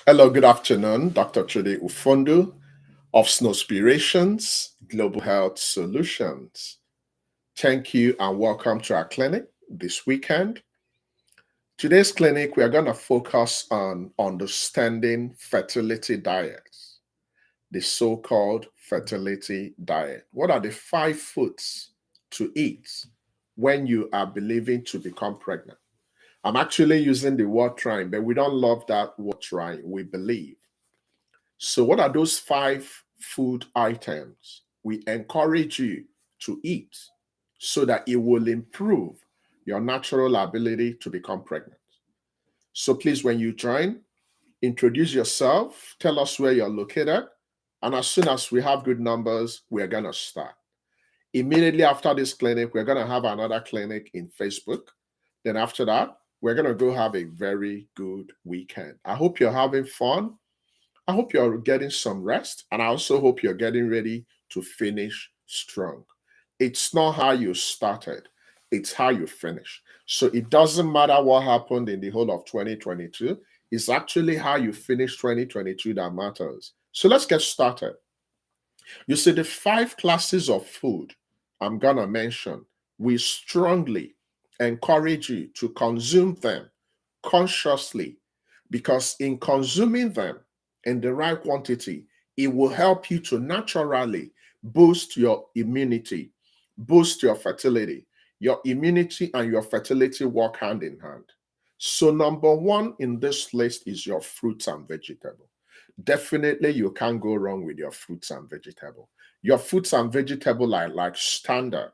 Hello, good afternoon. Dr. Chudi Ufondu of Snowspirations Global Health Solutions. Thank you and welcome to our clinic this weekend. Today's clinic, we are going to focus on understanding fertility diets, the so-called fertility diet. What are the 5 foods to eat when you are believing to become pregnant? I'm actually using the word trying, but we don't love that word trying. We believe. So, what are those 5 food items we encourage you to eat so that it will improve your natural ability to become pregnant? So, please, when you join, introduce yourself, tell us where you're located, and as soon as we have good numbers, we're going to start. Immediately after this clinic, we're going to have another clinic in Facebook. Then, after that, we're going to go have a very good weekend. I hope you're having fun. I hope you're getting some rest, and I also hope you're getting ready to finish strong. It's not how you started, it's how you finish. So it doesn't matter what happened in the whole of 2022, it's actually how you finish 2022 that matters. So let's get started. You see, the 5 classes of food I'm gonna mention, we strongly encourage you to consume them consciously because in consuming them in the right quantity, it will help you to naturally boost your immunity, boost your fertility. Your immunity and your fertility work hand in hand. So, number one in this list is your fruits and vegetables. Definitely, you can't go wrong with your fruits and vegetables. Your fruits and vegetables are like standard.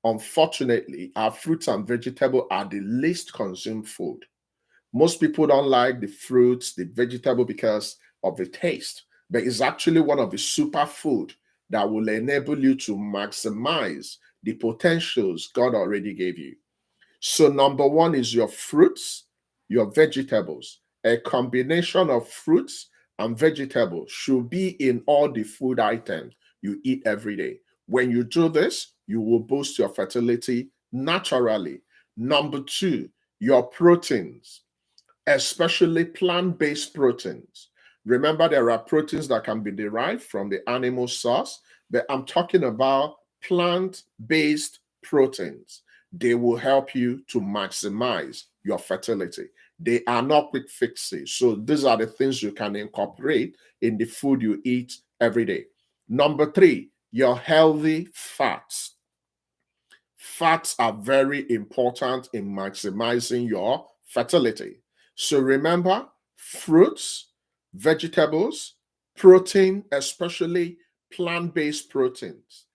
Unfortunately, our fruits and vegetables are the least consumed food. Most people don't like the fruits, the vegetable because of the taste, but it's actually one of the superfood that will enable you to maximize the potentials God already gave you. So number one is your fruits, your vegetables. A combination of fruits and vegetables should be in all the food items you eat every day. When you do this, you will boost your fertility naturally. Number two, your proteins, especially plant-based proteins. Remember, there are proteins that can be derived from the animal source, but I'm talking about plant-based proteins. They will help you to maximize your fertility. They are not quick fixes. So these are the things you can incorporate in the food you eat every day. Number three, your healthy fats. Fats are very important in maximizing your fertility. So remember, fruits, vegetables, protein, especially plant-based proteins,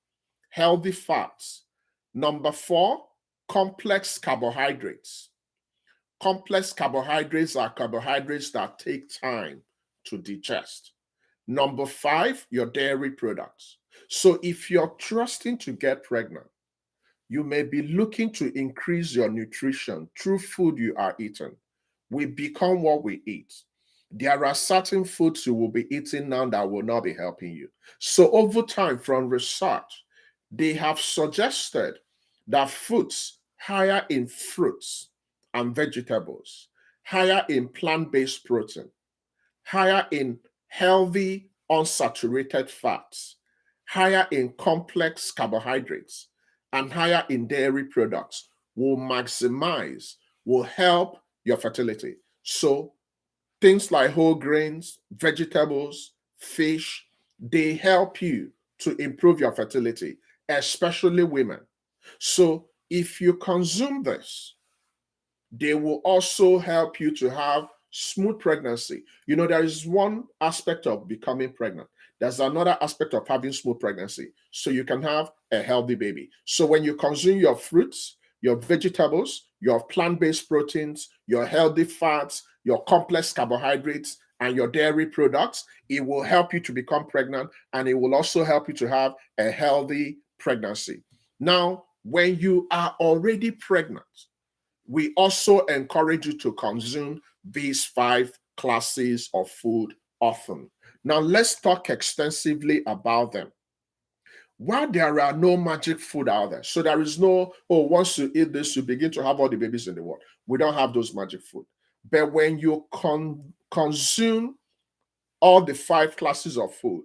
healthy fats. Number four, complex carbohydrates. Complex carbohydrates are carbohydrates that take time to digest. Number five, your dairy products. So if you're trusting to get pregnant, you may be looking to increase your nutrition through food you are eating. We become what we eat. There are certain foods you will be eating now that will not be helping you. So, over time, from research, they have suggested that foods higher in fruits and vegetables, higher in plant based protein, higher in healthy unsaturated fats, higher in complex carbohydrates, and higher in dairy products will maximize, will help your fertility. So things like whole grains, vegetables, fish, they help you to improve your fertility, especially women. So if you consume this, they will also help you to have smooth pregnancy. You know, there is one aspect of becoming pregnant. There's another aspect of having smooth pregnancy. So you can have a healthy baby. So when you consume your fruits, your vegetables, your plant-based proteins, your healthy fats, your complex carbohydrates, and your dairy products, it will help you to become pregnant and it will also help you to have a healthy pregnancy. Now, when you are already pregnant, we also encourage you to consume these 5 classes of food often. Now, let's talk extensively about them. While there are no magic food out there, so there is no, oh, once you eat this, you begin to have all the babies in the world. We don't have those magic food. But when you consume all the 5 classes of food,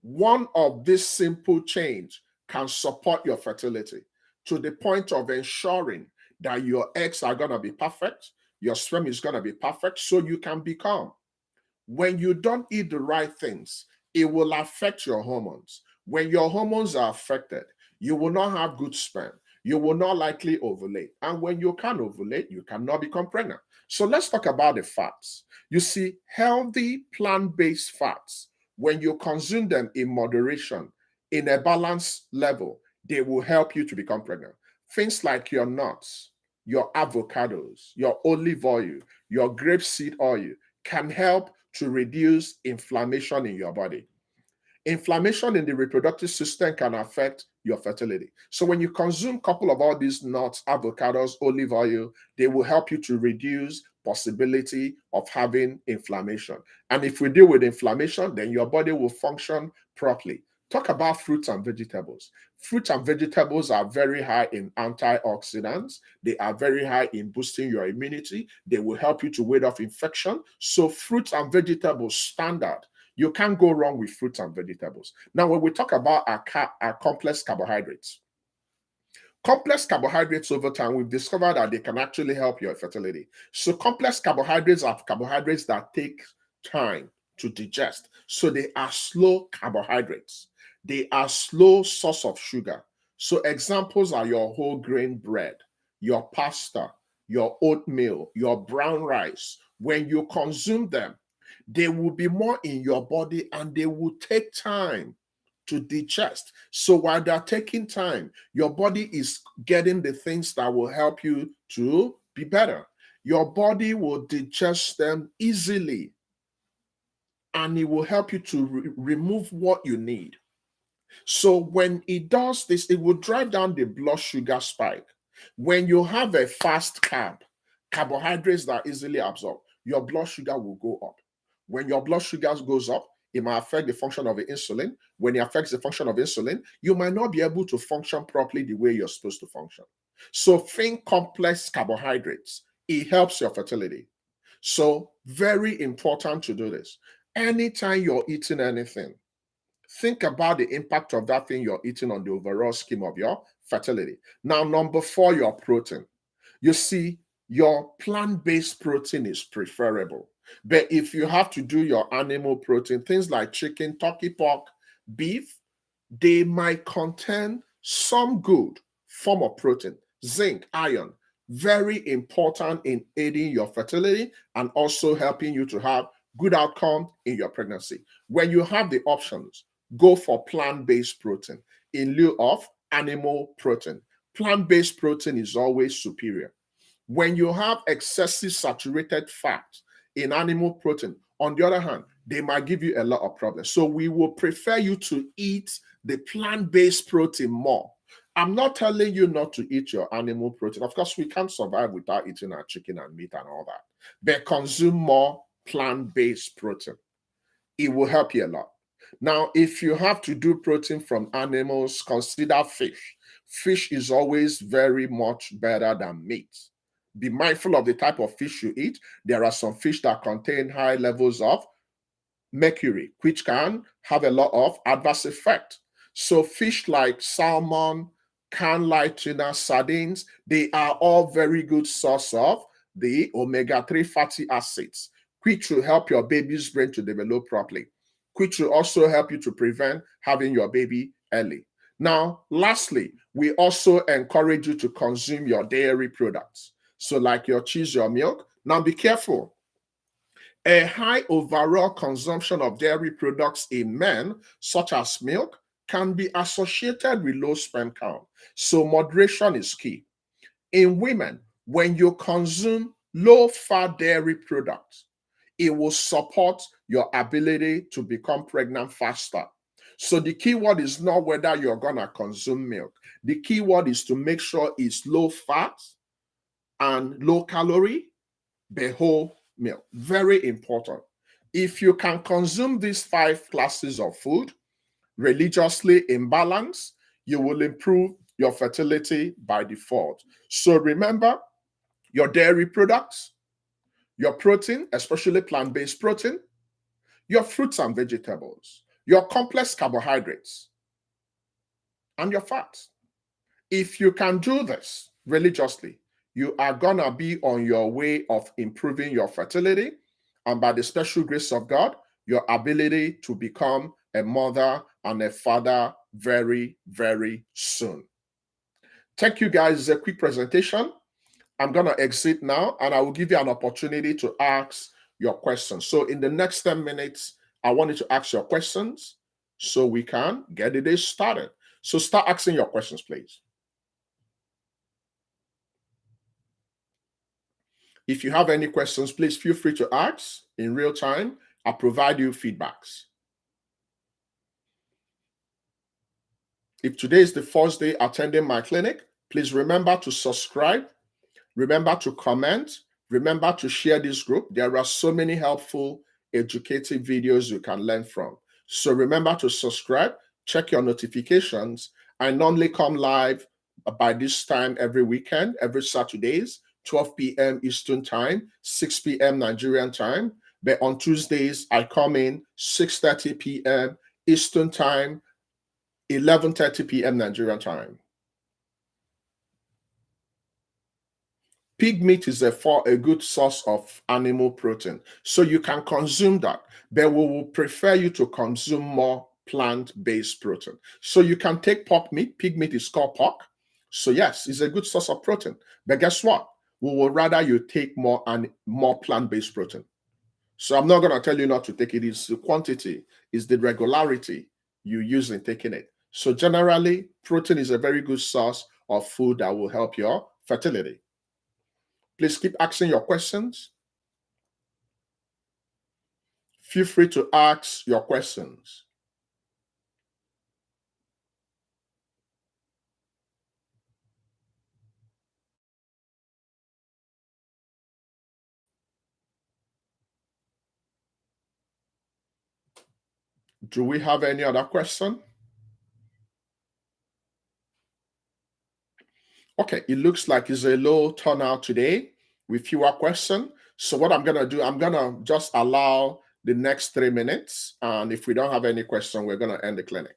one of these simple change can support your fertility to the point of ensuring that your eggs are going to be perfect, your sperm is going to be perfect, so you can become. When you don't eat the right things, it will affect your hormones. When your hormones are affected, you will not have good sperm. You will not likely ovulate. And when you can't ovulate, you cannot become pregnant. So let's talk about the fats. You see, healthy plant-based fats, when you consume them in moderation, in a balanced level, they will help you to become pregnant. Things like your nuts, your avocados, your olive oil, your grapeseed oil can help to reduce inflammation in your body. Inflammation in the reproductive system can affect your fertility. So when you consume a couple of all these nuts, avocados, olive oil, they will help you to reduce possibility of having inflammation. And if we deal with inflammation, then your body will function properly. Talk about fruits and vegetables. Fruits and vegetables are very high in antioxidants. They are very high in boosting your immunity. They will help you to ward off infection. So fruits and vegetables standard. You can't go wrong with fruits and vegetables. Now, when we talk about our complex carbohydrates over time, we've discovered that they can actually help your fertility. So complex carbohydrates are carbohydrates that take time to digest. So they are slow carbohydrates. They are slow source of sugar. So examples are your whole grain bread, your pasta, your oatmeal, your brown rice. When you consume them, they will be more in your body and they will take time to digest. So while they're taking time, your body is getting the things that will help you to be better. Your body will digest them easily and it will help you to remove what you need. So when it does this, it will drive down the blood sugar spike. When you have a fast carbohydrates that are easily absorbed, your blood sugar will go up. When your blood sugar goes up, it might affect the function of the insulin. When it affects the function of insulin, you might not be able to function properly the way you're supposed to function. So think complex carbohydrates. It helps your fertility. So very important to do this. Anytime you're eating anything, think about the impact of that thing you're eating on the overall scheme of your fertility. Now, number 4, your protein. You see, your plant-based protein is preferable. But if you have to do your animal protein, things like chicken, turkey, pork, beef, they might contain some good form of protein, zinc, iron, very important in aiding your fertility and also helping you to have good outcome in your pregnancy. When you have the options, go for plant-based protein in lieu of animal protein. Plant-based protein is always superior. When you have excessive saturated fat in animal protein, on the other hand, they might give you a lot of problems. So we will prefer you to eat the plant-based protein more. I'm not telling you not to eat your animal protein. Of course, we can't survive without eating our chicken and meat and all that. But consume more plant-based protein. It will help you a lot. Now, if you have to do protein from animals, consider fish. Fish is always very much better than meat. Be mindful of the type of fish you eat. There are some fish that contain high levels of mercury, which can have a lot of adverse effect. So fish like salmon, canned light tuna, sardines, they are all very good source of the omega-3 fatty acids, which will help your baby's brain to develop properly, which will also help you to prevent having your baby early. Now, lastly, we also encourage you to consume your dairy products. So like your cheese, your milk. Now be careful. A high overall consumption of dairy products in men, such as milk, can be associated with low sperm count. So moderation is key. In women, when you consume low-fat dairy products, it will support your ability to become pregnant faster. So the key word is not whether you're going to consume milk. The key word is to make sure it's low fat and low calorie, but whole milk. Very important. If you can consume these 5 classes of food religiously in balance, you will improve your fertility by default. So remember, your dairy products, your protein, especially plant-based protein, your fruits and vegetables, your complex carbohydrates, and your fats. If you can do this religiously, you are going to be on your way of improving your fertility, and by the special grace of God, your ability to become a mother and a father very, very soon. Thank you guys. It's a quick presentation. I'm going to exit now, and I will give you an opportunity to ask your questions. So in the next 10 minutes, I want you to ask your questions so we can get the day started. So start asking your questions, please. If you have any questions, please feel free to ask in real time. I'll provide you feedbacks. If today is the first day attending my clinic, please remember to subscribe, remember to comment, remember to share this group. There are so many helpful, educative videos you can learn from. So remember to subscribe, check your notifications. I normally come live by this time every weekend, every Saturdays, 12 p.m. Eastern Time, 6 p.m. Nigerian time. But on Tuesdays, I come in 6:30 p.m. Eastern Time, 11:30 p.m. Nigerian time. Pig meat is a good source of animal protein, so you can consume that, but we will prefer you to consume more plant-based protein. So you can take pork meat. Pig meat is called pork. So yes, it's a good source of protein. But guess what? We will rather you take more plant-based protein. So I'm not going to tell you not to take it. It's the quantity, it's the regularity you use in taking it. So generally, protein is a very good source of food that will help your fertility. Please keep asking your questions. Feel free to ask your questions. Do we have any other question? Okay, it looks like it's a low turnout today with fewer questions. So what I'm going to do, I'm going to just allow the next 3 minutes. And if we don't have any question, we're going to end the clinic.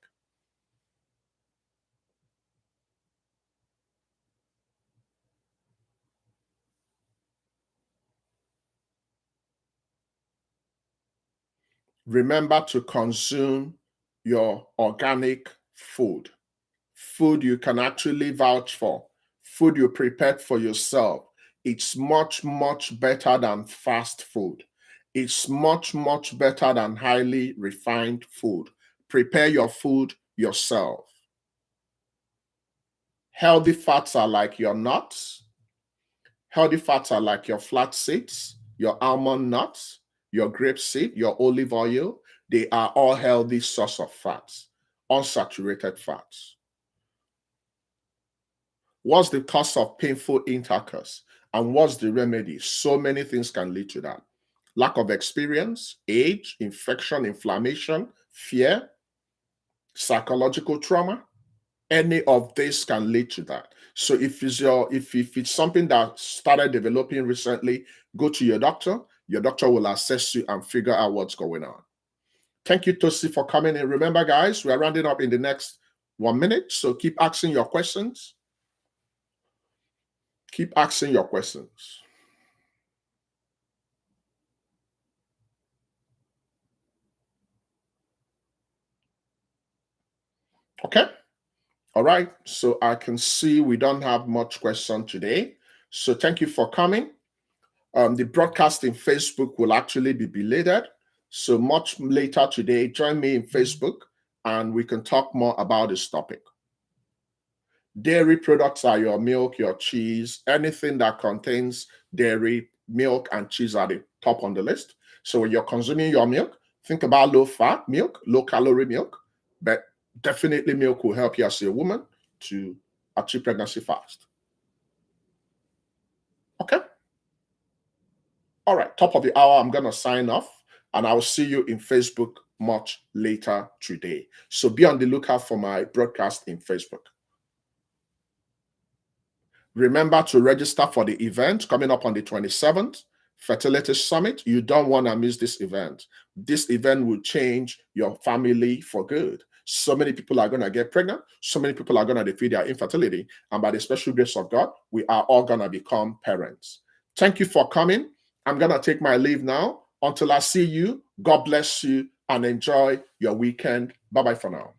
Remember to consume your organic food. Food you can actually vouch for. Food you prepared for yourself. It's much, much better than fast food. It's much, much better than highly refined food. Prepare your food yourself. Healthy fats are like your nuts. Healthy fats are like your flax seeds, your almond nuts, your grapeseed, your olive oil. They are all healthy source of fats, unsaturated fats. What's the cause of painful intercourse? And what's the remedy? So many things can lead to that. Lack of experience, age, infection, inflammation, fear, psychological trauma. Any of this can lead to that. So if it's something that started developing recently, go to your doctor. Your doctor will assess you and figure out what's going on. Thank you, Tosi, for coming in. Remember, guys, we are rounding up in the next 1 minute. So keep asking your questions. Keep asking your questions. Okay. All right. So I can see we don't have much question today. So thank you for coming. The broadcast in Facebook will actually be belated. So much later today, join me in Facebook and we can talk more about this topic. Dairy products are your milk, your cheese, anything that contains dairy, milk, and cheese are the top on the list. So when you're consuming your milk, think about low fat milk, low calorie milk, but definitely milk will help you as a woman to achieve pregnancy fast. Okay. All right. Top of the hour, I'm going to sign off and I'll see you in Facebook much later today. So be on the lookout for my broadcast in Facebook. Remember to register for the event coming up on the 27th, Fertility Summit. You don't want to miss this event. This event will change your family for good. So many people are going to get pregnant. So many people are going to defeat their infertility. And by the special grace of God, we are all going to become parents. Thank you for coming. I'm going to take my leave now. Until I see you, God bless you and enjoy your weekend. Bye-bye for now.